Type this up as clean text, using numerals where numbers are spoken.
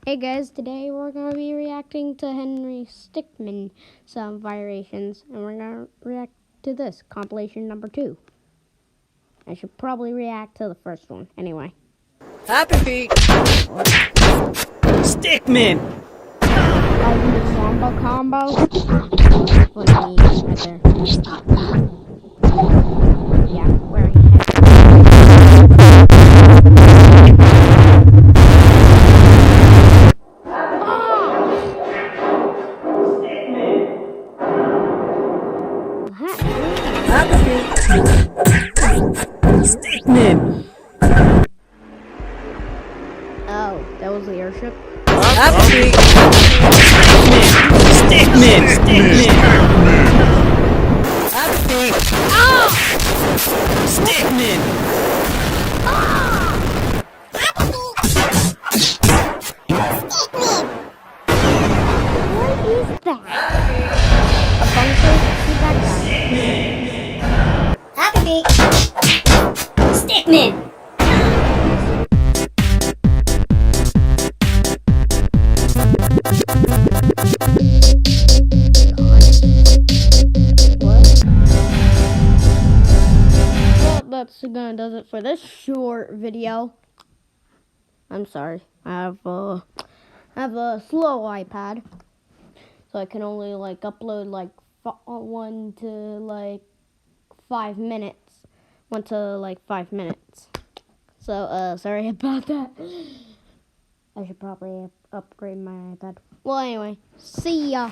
Hey guys, today we're going to be reacting to Henry Stickmin some variations, and we're going to react to this, compilation number 2. I should probably react to the first one, anyway. Happy Feet! Stickmin! Wombo combo. Funny, right there. Yeah, wearing Happy Feet! Stickmin! Oh, that was the airship. Happy Feet! Stickmin! Stickmin! Happy Feet! Stickmin! What is that? A bunker? Who's that guy? Happy Feet! Stickmin! That's gonna does it for this short video. I'm sorry, I have a slow iPad, so I can only like upload like 1 to 5 minutes, 1 to 5 minutes. So sorry about that. I should probably upgrade my iPad. Well, anyway, see ya.